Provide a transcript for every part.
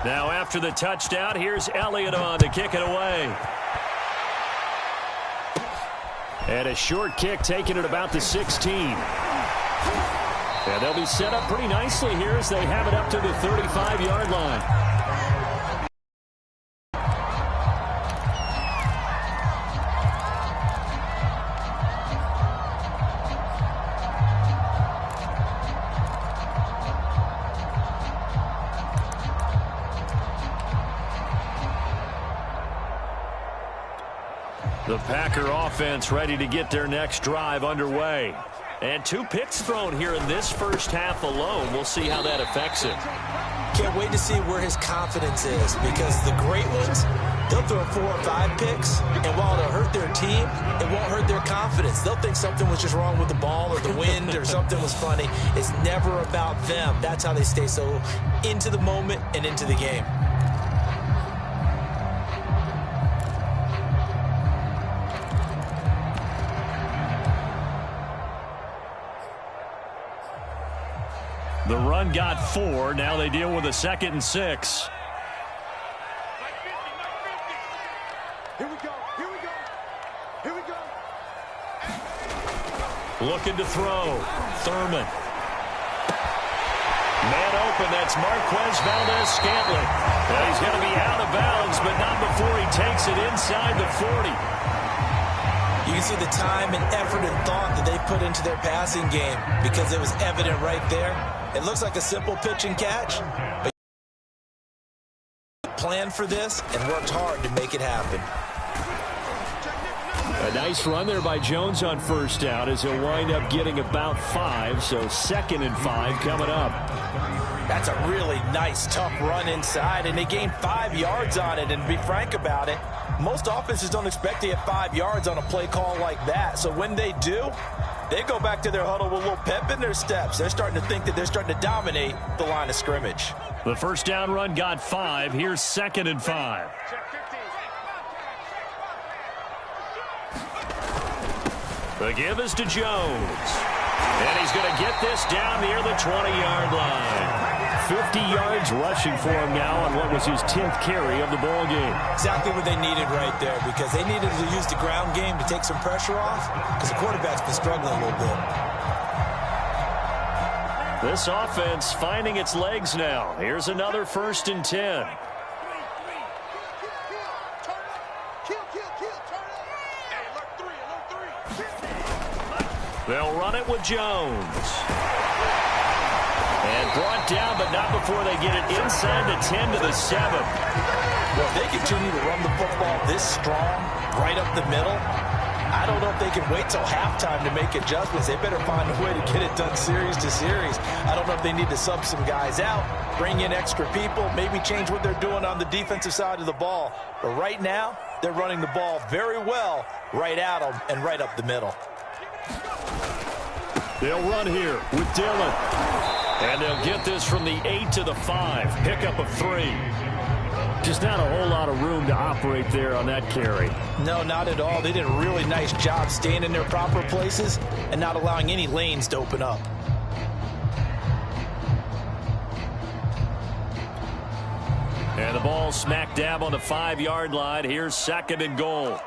Now after the touchdown, here's Elliott on to kick it away. And a short kick taken at about the 16. And they'll be set up pretty nicely here as they have it up to the 35-yard line. The Packer offense ready to get their next drive underway. And 2 picks thrown here in this first half alone. We'll see how that affects him. Can't wait to see where his confidence is, because the great ones, they'll throw 4 or 5 picks, and while it'll hurt their team, it won't hurt their confidence. They'll think something was just wrong with the ball or the wind or something was funny. It's never about them. That's how they stay so into the moment and into the game. The run got 4. Now they deal with a 2nd and 6. Here we go. Here we go. Here we go. Looking to throw. Thurman. Man open. That's Marquez Valdez-Scantling. Well, he's going to be out of bounds, but not before he takes it inside the 40. You can see the time and effort and thought that they put into their passing game, because it was evident right there. It looks like a simple pitch and catch, but planned for this and worked hard to make it happen. A nice run there by Jones on first down as he'll wind up getting about 5, so 2nd and 5 coming up. That's a really nice, tough run inside, and they gained 5 yards on it. And to be frank about it, most offenses don't expect to get 5 yards on a play call like that. So when they do, they go back to their huddle with a little pep in their steps. They're starting to think that they're starting to dominate the line of scrimmage. The first down run got 5. Here's 2nd and 5. The give is to Jones. And he's going to get this down near the 20-yard line. 50 yards rushing for him now on what was his 10th carry of the ball game. Exactly what they needed right there, because they needed to use the ground game to take some pressure off, because the quarterback's been struggling a little bit. This offense finding its legs now. Here's another 1st and 10. They'll run it with Jones. And brought down, but not before they get it inside the 10 to the 7. Well, if they continue to run the football this strong, right up the middle, I don't know if they can wait till halftime to make adjustments. They better find a way to get it done series to series. I don't know if they need to sub some guys out, bring in extra people, maybe change what they're doing on the defensive side of the ball. But right now, they're running the ball very well right at them and right up the middle. They'll run here with Dillon. And they'll get this from the 8 to the 5. Pickup of 3. Just not a whole lot of room to operate there on that carry. No, not at all. They did a really nice job staying in their proper places and not allowing any lanes to open up. And the ball smack dab on the 5-yard line. Here's 2nd and goal.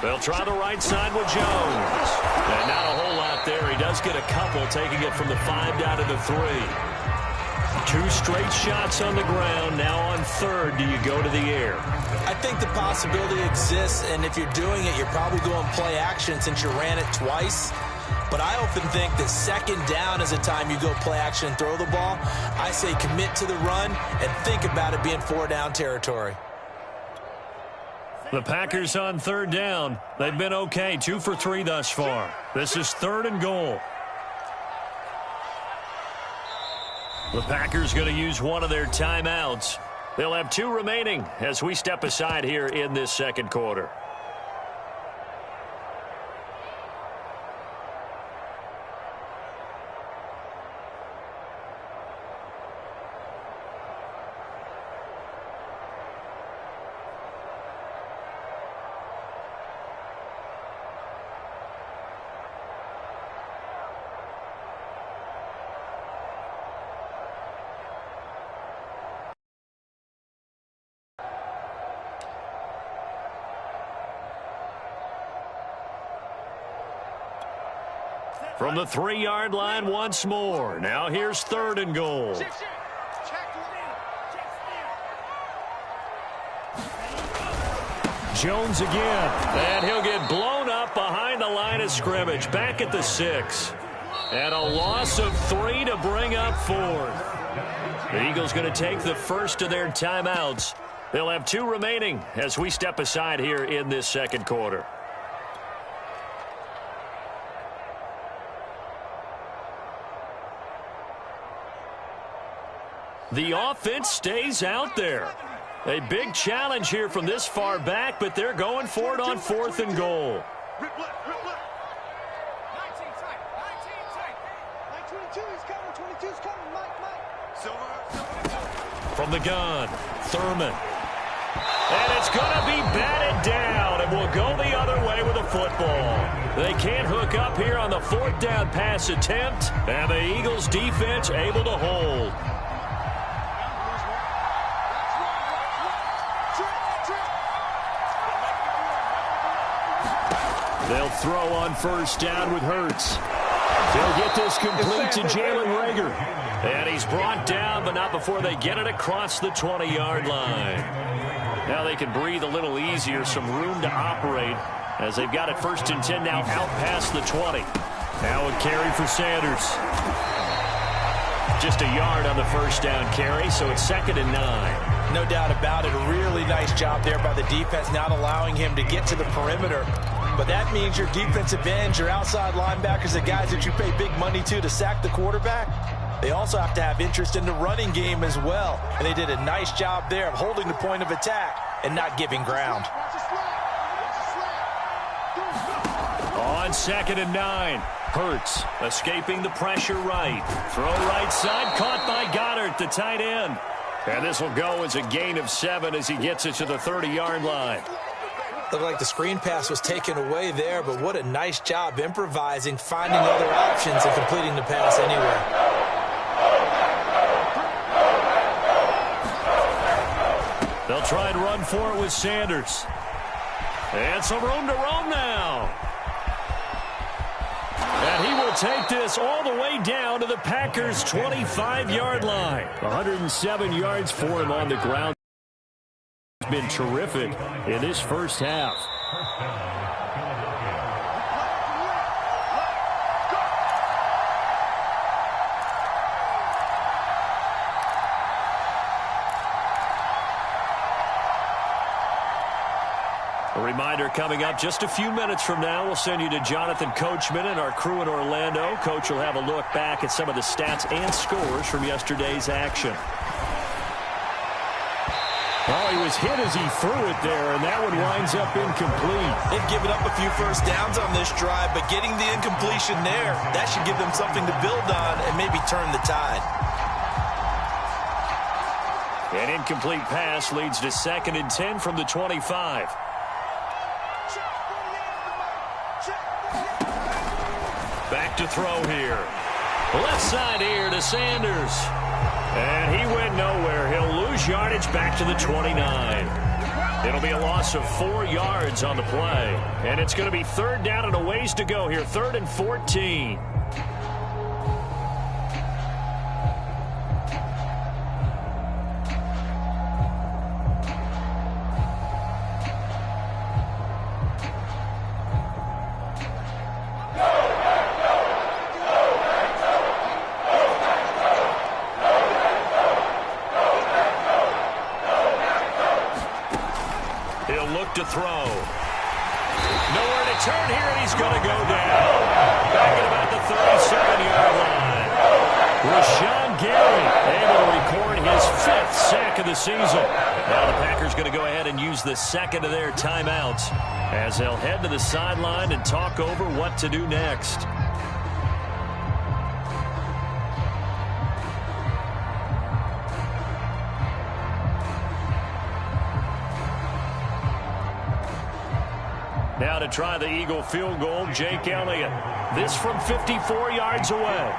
They'll try the right side with Jones. And not a whole lot there. He does get a couple, taking it from the 5 down to the 3. 2 straight shots on the ground. Now on 3rd, do you go to the air? I think the possibility exists, and if you're doing it, you're probably going play action since you ran it twice. But I often think that 2nd down is a time you go play action and throw the ball. I say commit to the run and think about it being 4-down territory. The Packers on 3rd down. They've been okay, 2 for 3 thus far. This is 3rd and goal. The Packers going to use one of their timeouts. They'll have 2 remaining as we step aside here in this 2nd quarter. From the 3-yard line once more. Now here's 3rd and goal. Jones again. And he'll get blown up behind the line of scrimmage. Back at the 6. And a loss of 3 to bring up 4th. The Eagles going to take the first of their timeouts. They'll have 2 remaining as we step aside here in this second quarter. The offense stays out there. A big challenge here from this far back, but they're going for it on 4th and goal. From the gun, Thurman. And it's going to be batted down, and will go the other way with a football. They can't hook up here on the 4th down pass attempt, and the Eagles defense able to hold. They'll throw on 1st down with Hurts. They'll get this complete to Jalen Reagor. And he's brought down, but not before they get it across the 20-yard line. Now they can breathe a little easier, some room to operate, as they've got it 1st and 10 now out past the 20. Now a carry for Sanders. Just a yard on the 1st down carry, so it's 2nd and 9. No doubt about it. A really nice job there by the defense, not allowing him to get to the perimeter. But that means your defensive ends, your outside linebackers, the guys that you pay big money to sack the quarterback, they also have to have interest in the running game as well. And they did a nice job there of holding the point of attack and not giving ground. On 2nd and 9. Hurts escaping the pressure right. Throw right side, caught by Goddard, the tight end. And this will go as a gain of 7 as he gets it to the 30-yard line. Looked like the screen pass was taken away there, but what a nice job improvising, finding other options, and completing the pass anyway. They'll try and run for it with Sanders. And some room to roam now. And he will take this all the way down to the Packers' 25-yard line. 107 yards for him on the ground. He's been terrific in this first half. A reminder coming up just a few minutes from now, we'll send you to Jonathan Coachman and our crew in Orlando. Coach will have a look back at some of the stats and scores from yesterday's action. Oh, he was hit as he threw it there, and that one winds up incomplete. They've given up a few first downs on this drive, but getting the incompletion there, that should give them something to build on and maybe turn the tide. An incomplete pass leads to 2nd and 10 from the 25. Back to throw here. Left side here to Sanders. And he went nowhere. He'll lose yardage back to the 29. It'll be a loss of 4 yards on the play. And it's going to be 3rd down and a ways to go here. 3rd and 14. To throw. Nowhere to turn here, and he's going to go down. Back at about the 37-yard line. Rashawn Gary able to record his 5th sack of the season. Now the Packers going to go ahead and use the 2nd of their timeouts as they'll head to the sideline and talk over what to do next. Now to try the Eagle field goal, Jake Elliott. This from 54 yards away.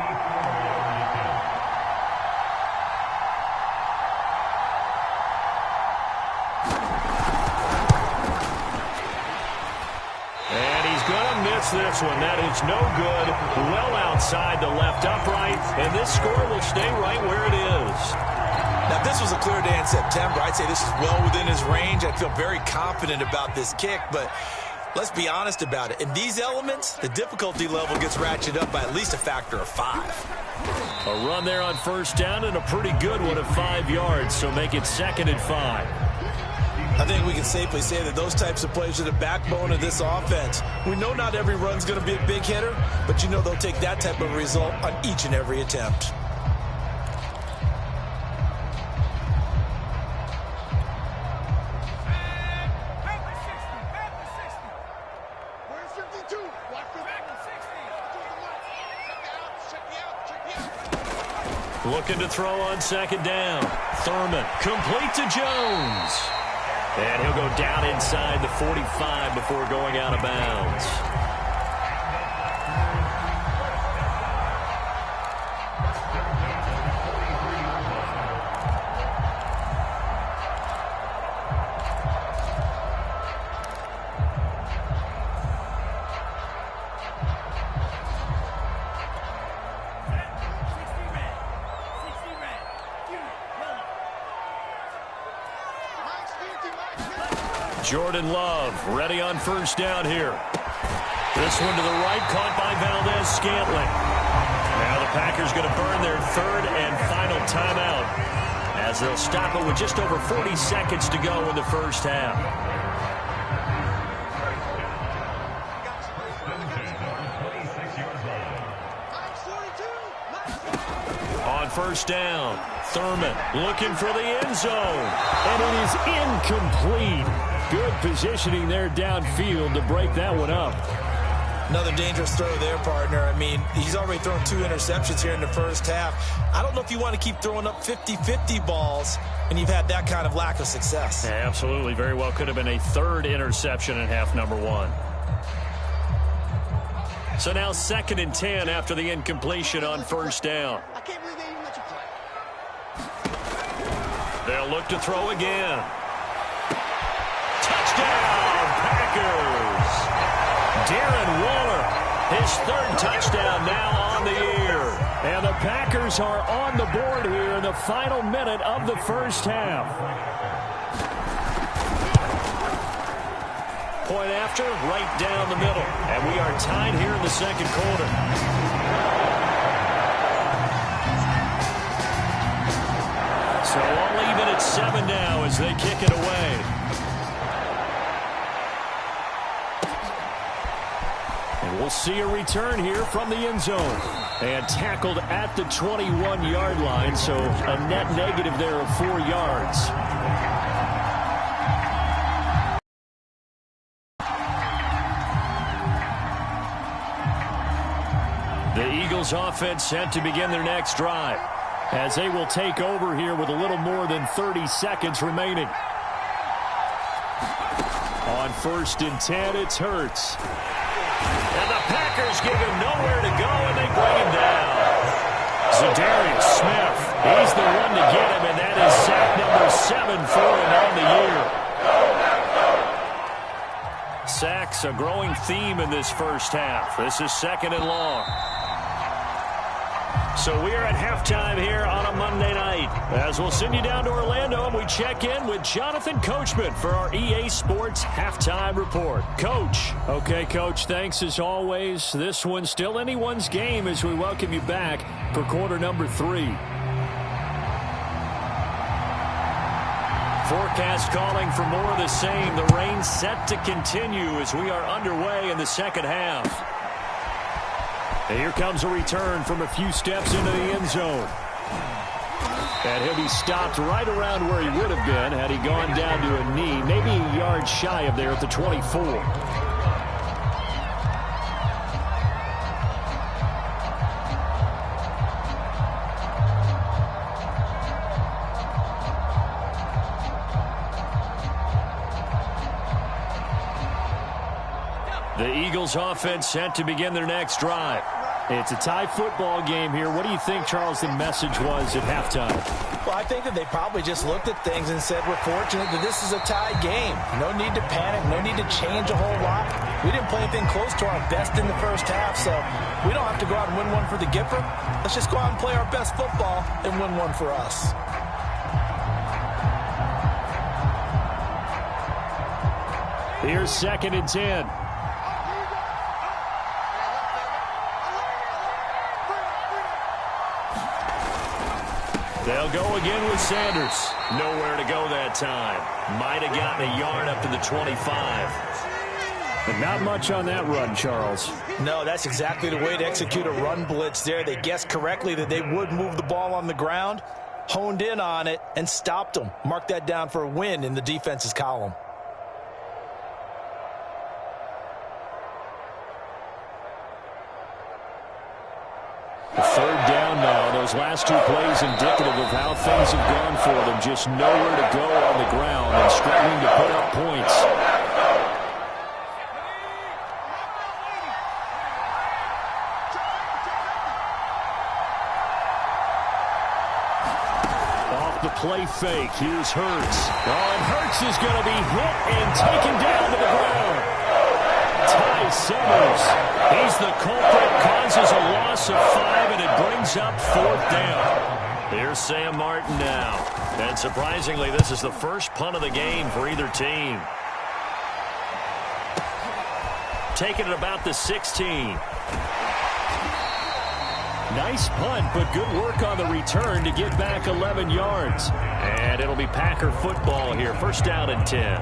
And he's going to miss takes this one. That is no good. Well outside the left upright, and this score will stay right where it is. Now, if this was a clear day in September, I'd say this is well within his range. I'd feel very confident about this kick, but let's be honest about it. In these elements, the difficulty level gets ratcheted up by at least a factor of 5. A run there on first down and a pretty good one of 5 yards, so make it 2nd and 5. I think we can safely say that those types of plays are the backbone of this offense. We know not every run's going to be a big hitter, but you know they'll take that type of result on each and every attempt. Looking to throw on 2nd down. Thurman complete to Jones. And he'll go down inside the 45 before going out of bounds. Jordan Love ready on first down here. This one to the right, caught by Valdez-Scantling. Now the Packers going to burn their 3rd and final timeout as they'll stop it with just over 40 seconds to go in the first half. On first down, Thurman looking for the end zone, and it is incomplete. Good positioning there downfield to break that one up. Another dangerous throw there, partner. I mean, he's already thrown 2 interceptions here in the first half. I don't know if you want to keep throwing up 50-50 balls when you've had that kind of lack of success. Yeah, absolutely. Very well could have been a 3rd interception in half number 1. So now 2nd and 10 after the incompletion on first down. I can't believe they even let you play. They'll look to throw again. Touchdown, Packers! Darren Waller, his 3rd touchdown now on the year. And the Packers are on the board here in the final minute of the first half. Point after, right down the middle. And we are tied here in the 2nd quarter. So all even at 7 now as they kick it away. And we'll see a return here from the end zone. And tackled at the 21-yard line, so a net negative there of 4 yards. The Eagles offense set to begin their next drive as they will take over here with a little more than 30 seconds remaining. On 1st and 10, it's Hurts. And the Packers give him nowhere to go, and they bring him down. Zadarius Smith, he's the one to get him, and that is sack number 7 for him on the year. Sacks, a growing theme in this first half. This is 2nd and long. So we are at halftime here on a Monday night. As we'll send you down to Orlando and we check in with Jonathan Coachman for our EA Sports Halftime Report. Coach. Okay, Coach, thanks as always. This one's still anyone's game as we welcome you back for quarter number 3. Forecast calling for more of the same. The rain set to continue as we are underway in the second half. And here comes a return from a few steps into the end zone. And he'll be stopped right around where he would have been had he gone down to a knee, maybe a yard shy of there at the 24. The Eagles offense set to begin their next drive. It's a tie football game here. What do you think, Charles, the message was at halftime? Well, I think that they probably just looked at things and said, we're fortunate that this is a tie game. No need to panic, no need to change a whole lot. We didn't play anything close to our best in the first half, so we don't have to go out and win one for the Gipper. Let's just go out and play our best football and win one for us. Here's 2nd and 10. They'll go again with Sanders. Nowhere to go that time. Might have gotten a yard up to the 25. But not much on that run, Charles. No, that's exactly the way to execute a run blitz there. They guessed correctly that they would move the ball on the ground, honed in on it, and stopped them. Mark that down for a win in the defense's column. Third down now. Those last 2 plays indicative of how things have gone for them. Just nowhere to go on the ground and struggling to put up points. Off the play fake. Here's Hurts. Oh, and Hurts is going to be hit and taken down to the ground. Ty Summers. He's the culprit, causes a loss of 5, and it brings up 4th down. Here's Sam Martin now. And surprisingly, this is the first punt of the game for either team. Taking it about the 16. Nice punt, but good work on the return to get back 11 yards. And it'll be Packer football here. 1st down and 10.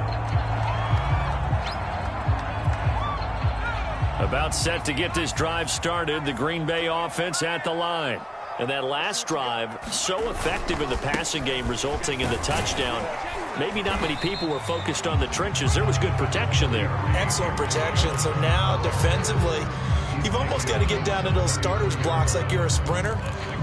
About set to get this drive started. The Green Bay offense at the line. And that last drive, so effective in the passing game, resulting in the touchdown. Maybe not many people were focused on the trenches. There was good protection there. Excellent protection. So now, defensively, you've almost got to get down to those starters blocks like you're a sprinter.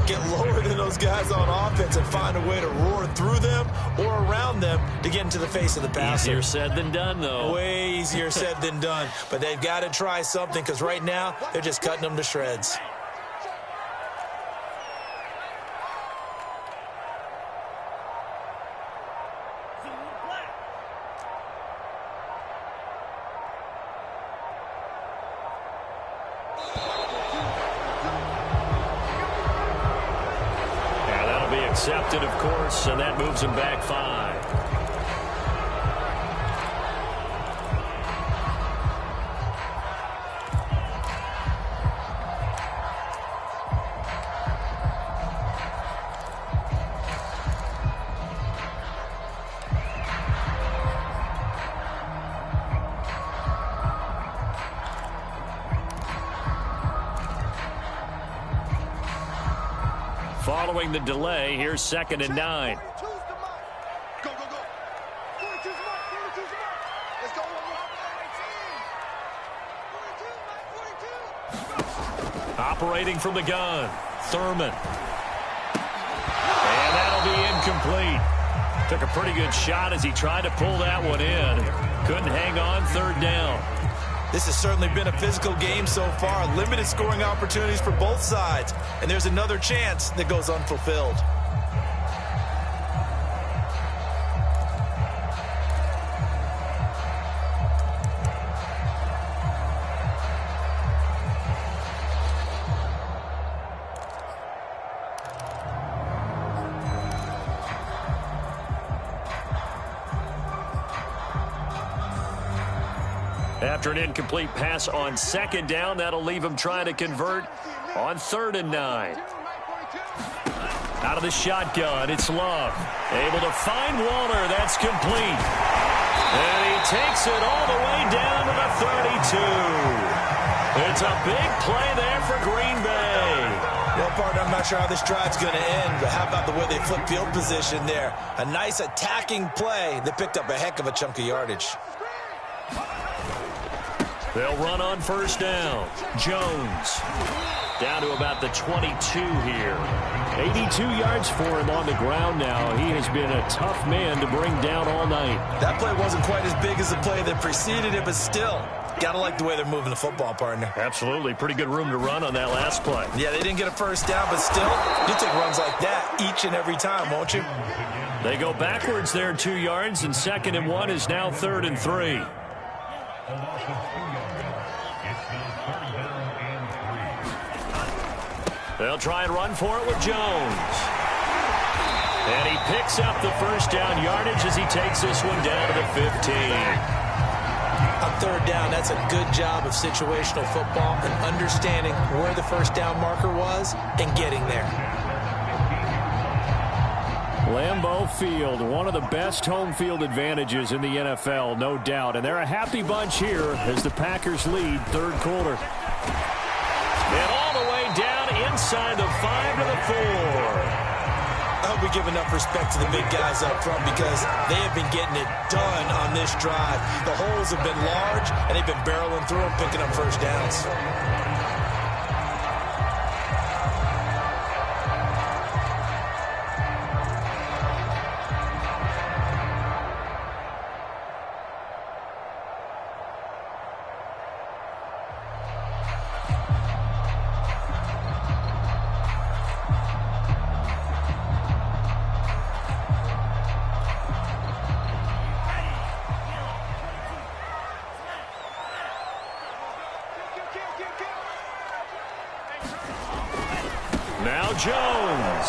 Get lower than those guys on offense and find a way to roar through them or around them to get into the face of the passer. Easier said than done, though. Way easier said than done. But they've got to try something because right now they're just cutting them to shreds. Accepted, of course, and that moves him back 5. Following the delay, here's 2nd and 9. Go, go, go. 42's mark, 42's mark. Let's go. 42. Operating from the gun, Thurman. And that'll be incomplete. Took a pretty good shot as he tried to pull that one in. Couldn't hang on. 3rd down. This has certainly been a physical game so far. Limited scoring opportunities for both sides. And there's another chance that goes unfulfilled. After an incomplete pass on 2nd down, that'll leave him trying to convert on 3rd and 9. Out of the shotgun, it's Love. Able to find Waller. That's complete. And he takes it all the way down to the 32. It's a big play there for Green Bay. Well, partner, I'm not sure how this drive's going to end, but how about the way they flip field position there? A nice attacking play that picked up a heck of a chunk of yardage. They'll run on 1st down. Jones down to about the 22 here. 82 yards for him on the ground now. He has been a tough man to bring down all night. That play wasn't quite as big as the play that preceded it, but still, gotta like the way they're moving the football, partner. Absolutely. Pretty good room to run on that last play. Yeah, they didn't get a 1st down, but still, you take runs like that each and every time, won't you? They go backwards there 2 yards, and 2nd and 1 is now 3rd and 3. A loss of 2 yards. It's now 3rd down and 3. They'll try and run for it with Jones. And he picks up the first down yardage as he takes this one down to the 15. On 3rd down, that's a good job of situational football and understanding where the first down marker was and getting there. Lambeau Field, one of the best home field advantages in the NFL, no doubt. And they're a happy bunch here as the Packers lead 3rd quarter. And all the way down inside the 5 to the 4. I hope we give enough respect to the big guys up front because they have been getting it done on this drive. The holes have been large, and they've been barreling through them, picking up first downs. Now Jones.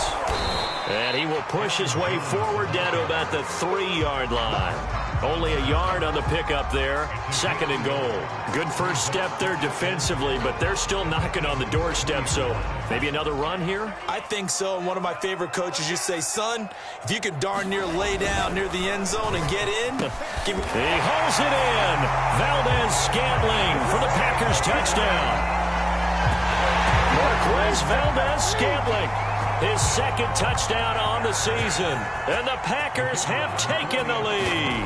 And he will push his way forward down to about the 3-yard line. Only a yard on the pickup there. 2nd and goal. Good first step there defensively, but they're still knocking on the doorstep, so maybe another run here? I think so. And one of my favorite coaches used to say, son, if you can darn near lay down near the end zone and get in, give me... He hauls it in. Valdez-Scantling for the Packers touchdown. Marquez Valdez-Scantling, his 2nd touchdown on the season. And the Packers have taken the lead.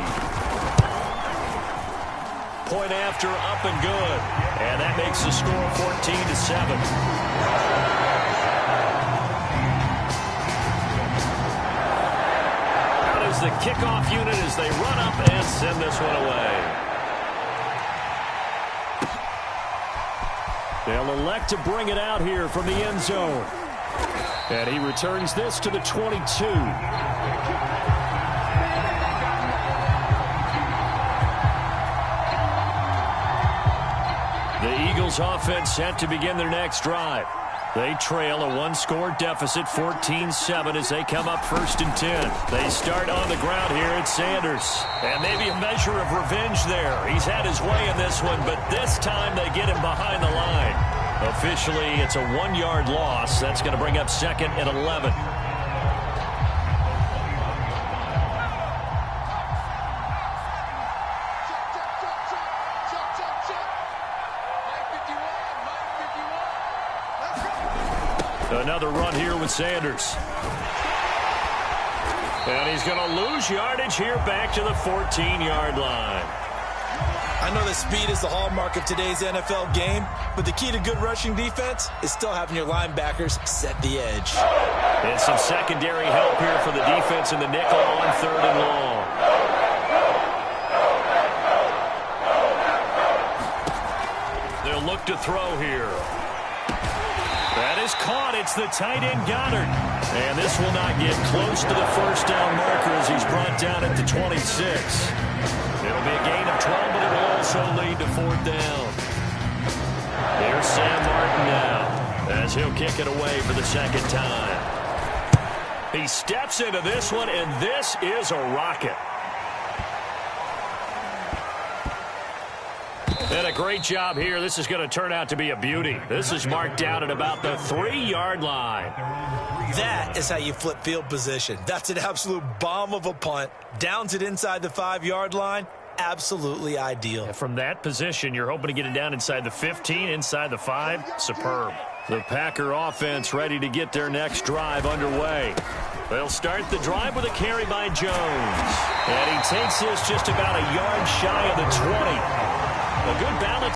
Point after, up and good. And that makes the score 14-7. Out is the kickoff unit as they run up and send this one away. They'll elect to bring it out here from the end zone. And he returns this to the 22. The Eagles offense set to begin their next drive. They trail a 1-score deficit, 14-7, as they come up 1st and 10. They start on the ground here at Sanders. And maybe a measure of revenge there. He's had his way in this one, but this time they get him behind the line. Officially, it's a 1-yard loss. That's going to bring up 2nd and 11. Another run here with Sanders. And he's going to lose yardage here back to the 14-yard line. I know that speed is the hallmark of today's NFL game, but the key to good rushing defense is still having your linebackers set the edge. And some secondary help here for the defense in the nickel on 3rd and long. They'll look to throw here. That is caught. It's the tight end Goddard. And this will not get close to the first down marker as he's brought down at the 26. It'll be a gain of 12, but it will also lead to 4th down. Here's Sam Martin now as he'll kick it away for the 2nd time. He steps into this one, and this is a rocket. And a great job here. This is going to turn out to be a beauty. This is marked down at about the 3-yard line. That is how you flip field position. That's an absolute bomb of a punt. Downs it inside the 5-yard line. Absolutely ideal. And from that position, you're hoping to get it down inside the 15, inside the 5. Superb. The Packer offense ready to get their next drive underway. They'll start the drive with a carry by Jones. And he takes this just about a yard shy of the 20. A good balance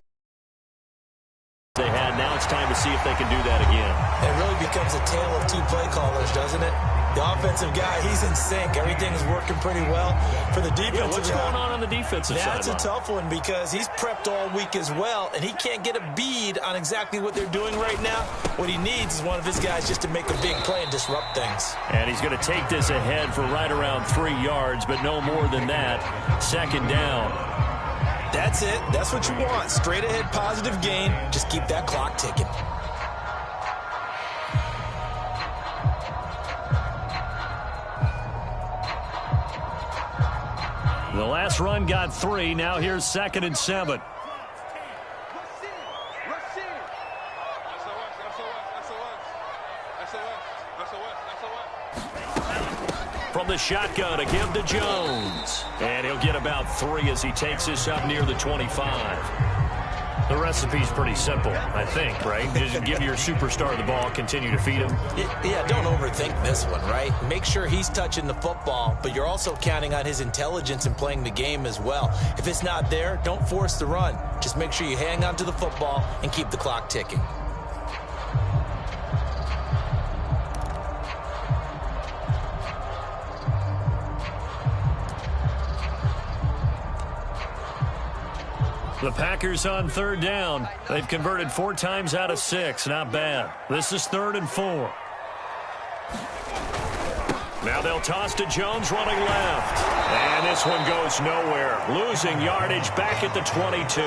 they had. Now it's time to see if they can do that again. It really becomes a tale of 2 play callers, doesn't it? The offensive guy, he's in sync. Everything's working pretty well. For the defensive guy, what's going on the defensive side? That's a tough one because he's prepped all week as well, and he can't get a bead on exactly what they're doing right now. What he needs is one of his guys just to make a big play and disrupt things. And he's going to take this ahead for right around 3 yards, but no more than that. 2nd down. That's it. That's what you want. Straight ahead positive gain. Just keep that clock ticking. The last run got 3. Now here's 2nd and 7. From the shotgun, a give to Jones. And he'll get about 3 as he takes this up near the 25. The recipe's pretty simple, I think, right? Just give your superstar the ball, continue to feed him. Yeah, don't overthink this one, right? Make sure he's touching the football, but you're also counting on his intelligence in playing the game as well. If it's not there, don't force the run. Just make sure you hang on to the football and keep the clock ticking. The Packers on 3rd down. They've converted 4 times out of 6. Not bad. This is 3rd and 4. Now they'll toss to Jones running left. And this one goes nowhere. Losing yardage back at the 22.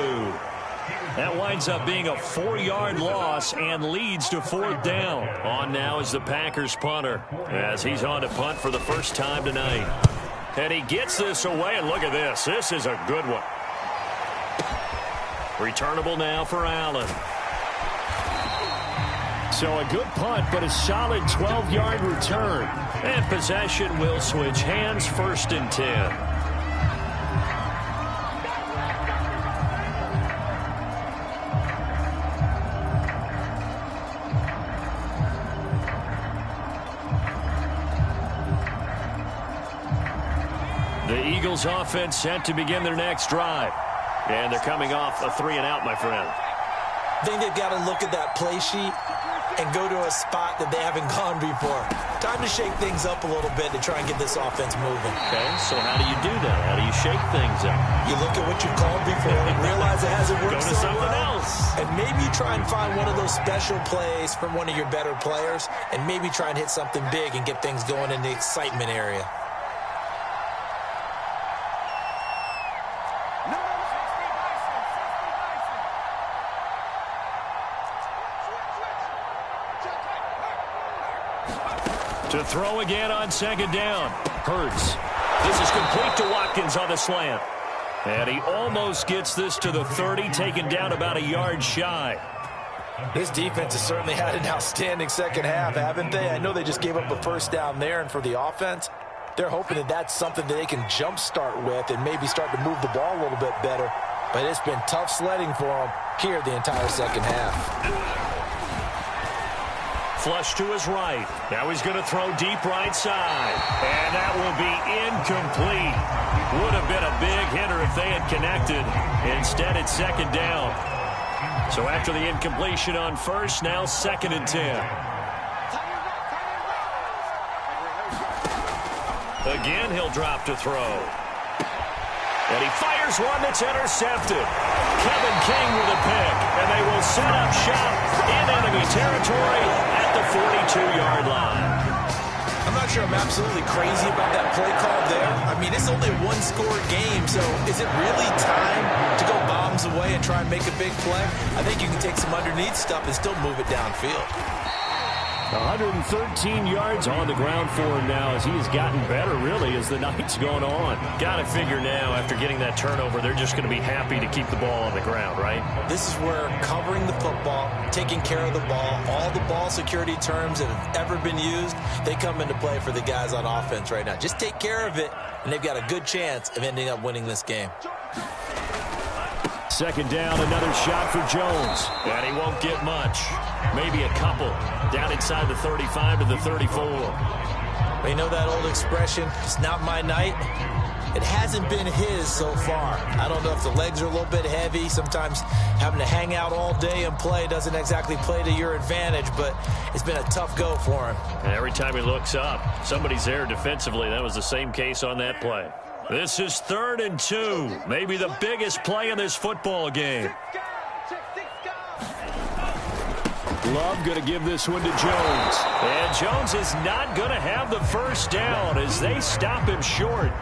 That winds up being a 4-yard loss and leads to 4th down. On now is the Packers punter as he's on to punt for the first time tonight. And he gets this away, and look at this. This is a good one. Returnable now for Allen. So a good punt, but a solid 12-yard return. And possession will switch hands, 1st and 10. The Eagles offense set to begin their next drive. And they're coming off a 3-and-out, my friend. I think they've got to look at that play sheet and go to a spot that they haven't gone before. Time to shake things up a little bit to try and get this offense moving. Okay, so how do you do that? How do you shake things up? You look at what you've called before and realize it hasn't worked Go to so something well. else. And maybe you try and find one of those special plays from one of your better players and maybe try and hit something big and get things going in the excitement area. To throw again on 2nd down. Hurts. This is complete to Watkins on the slant. And he almost gets this to the 30, taken down about a yard shy. This defense has certainly had an outstanding second half, haven't they? I know they just gave up a 1st down there, and for the offense, they're hoping that that's something that they can jumpstart with and maybe start to move the ball a little bit better. But it's been tough sledding for them here the entire second half. Flush to his right. Now he's going to throw deep right side. And that will be incomplete. Would have been a big hitter if they had connected. Instead, it's 2nd down. So after the incompletion on 1st, now 2nd and 10. Again, he'll drop to throw. And he fires one that's intercepted. Kevin King with a pick. And they will set up shop in enemy territory at the 42-yard line. I'm not sure I'm absolutely crazy about that play call there. I mean, it's only a 1-score game, so is it really time to go bombs away and try and make a big play? I think you can take some underneath stuff and still move it downfield. 113 yards on the ground for him now as he has gotten better, really, as the night's gone on. Got to figure now, after getting that turnover, they're just going to be happy to keep the ball on the ground, right? This is where covering the football, taking care of the ball, all the ball security terms that have ever been used, they come into play for the guys on offense right now. Just take care of it, and they've got a good chance of ending up winning this game. 2nd down, another shot for Jones. And he won't get much. Maybe a couple. Down inside the 35 to the 34. You know that old expression, it's not my night? It hasn't been his so far. I don't know if the legs are a little bit heavy. Sometimes having to hang out all day and play doesn't exactly play to your advantage, but it's been a tough go for him. And every time he looks up, somebody's there defensively. That was the same case on that play. This is 3rd and 2. Maybe the biggest play in this football game. Love going to give this one to Jones. And Jones is not going to have the 1st down as they stop him short.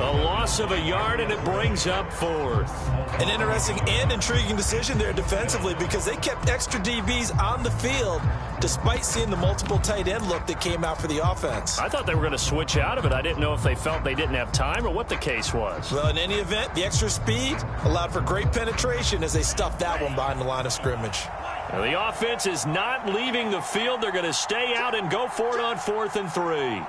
A loss of a yard, and it brings up fourth. An interesting and intriguing decision there defensively because they kept extra DBs on the field despite seeing the multiple tight end look that came out for the offense. I thought they were going to switch out of it. I didn't know if they felt they didn't have time or what the case was. Well, in any event, the extra speed allowed for great penetration as they stuffed that one behind the line of scrimmage. Now, the offense is not leaving the field. They're going to stay out and go for it on 4th and 3.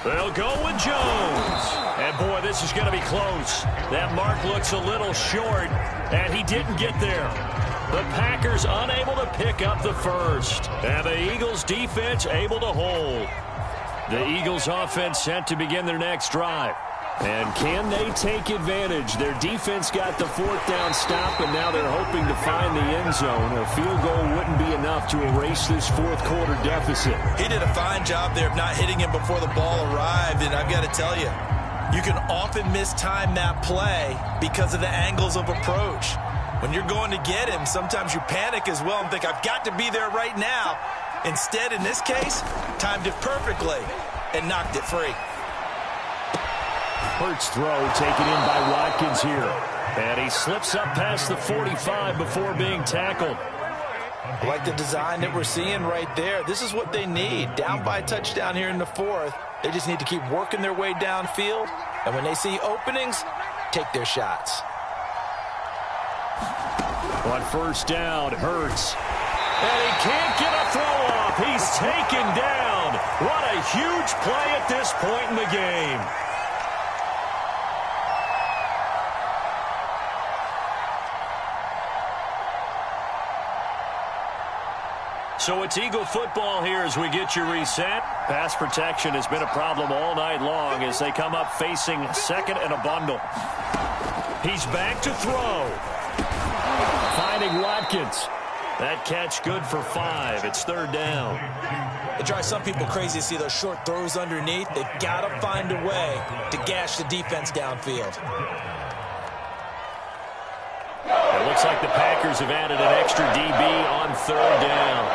They'll go with Jones. And, boy, this is going to be close. That mark looks a little short, and he didn't get there. The Packers unable to pick up the first. And the Eagles defense able to hold. The Eagles offense set to begin their next drive. And can they take advantage? Their defense got the 4th down stop, and now they're hoping to find the end zone. A field goal wouldn't be enough to erase this 4th quarter deficit. He did a fine job there of not hitting him before the ball arrived, and I've got to tell you, you can often mistime that play because of the angles of approach. When you're going to get him, sometimes you panic as well and think, I've got to be there right now. Instead, in this case, timed it perfectly and knocked it free. Hurts throw taken in by Watkins here. And he slips up past the 45 before being tackled. I like the design that we're seeing right there. This is what they need. Down by a touchdown here in the 4th. They just need to keep working their way downfield. And when they see openings, take their shots. On 1st down, Hurts. And he can't get a throw off. He's taken down. What a huge play at this point in the game. So it's Eagle football here as we get you reset. Pass protection has been a problem all night long as they come up facing 2nd and a bundle. He's back to throw. Finding Watkins. That catch good for 5. It's 3rd down. It drives some people crazy to see those short throws underneath. They've got to find a way to gash the defense downfield. It looks like the Packers have added an extra DB on 3rd down.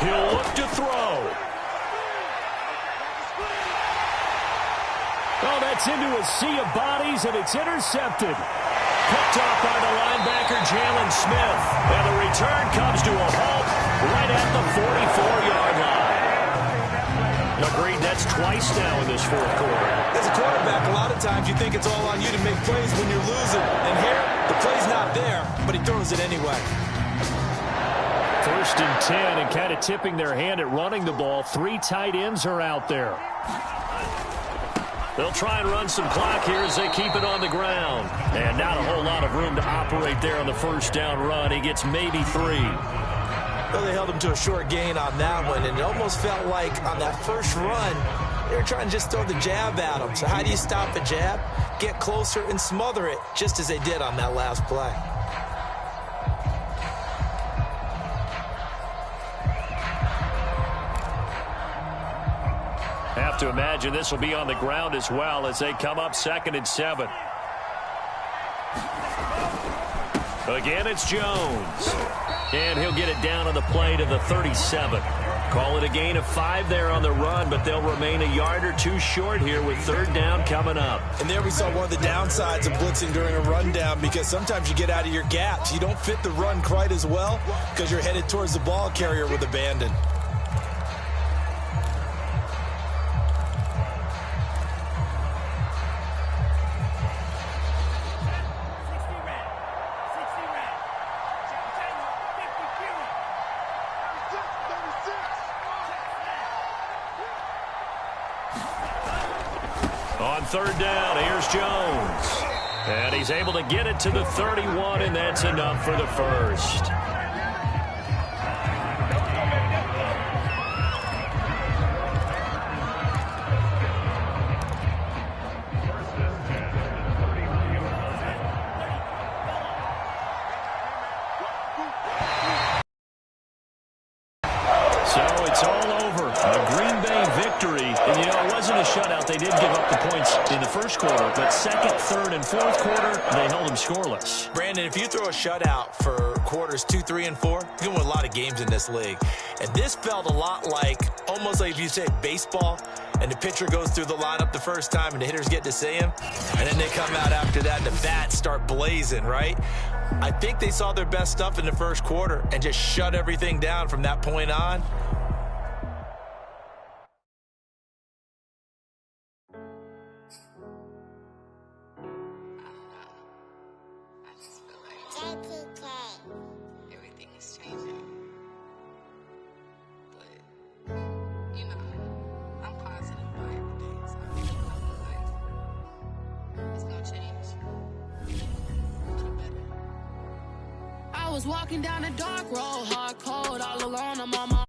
He'll look to throw. Oh, that's into a sea of bodies, and it's intercepted. Picked off by the linebacker, Jalen Smith. And the return comes to a halt right at the 44-yard line. Agreed, that's twice now in this 4th quarter. As a quarterback, a lot of times you think it's all on you to make plays when you're losing. And here, the play's not there, but he throws it anyway. 1st and 10, and kind of tipping their hand at running the ball. 3 tight ends are out there. They'll try and run some clock here as they keep it on the ground. And not a whole lot of room to operate there on the 1st down run. He gets maybe 3. Well, they held him to a short gain on that one, and it almost felt like on that first run, they were trying to just throw the jab at him. So how do you stop a jab? Get closer and smother it, just as they did on that last play. Have to imagine this will be on the ground as well as they come up 2nd and 7. Again, it's Jones. And he'll get it down on the play to the 37. Call it a gain of 5 there on the run, but they'll remain a yard or 2 short here with 3rd down coming up. And there we saw one of the downsides of blitzing during a rundown because sometimes you get out of your gaps. You don't fit the run quite as well because you're headed towards the ball carrier with abandon. On 3rd down, here's Jones. And he's able to get it to the 31, and that's enough for the first. So it's all over. A Green Bay victory. And, you know, it wasn't a shutout. They did give up the points in the first quarter, but second, third, and fourth quarter, they held them scoreless. Brandon, if you throw a shutout for quarters 2, 3, and 4, you're going to win a lot of games in this league. And this felt a lot like, almost like if you said baseball, and the pitcher goes through the lineup the first time and the hitters get to see him, and then they come out after that and the bats start blazing, right? I think they saw their best stuff in the first quarter and just shut everything down from that point on. Everything is changing. But, you know, I'm positive about everything. So I think it's going to change. Get better. I was walking down a dark road, hard cold, all alone. I'm on my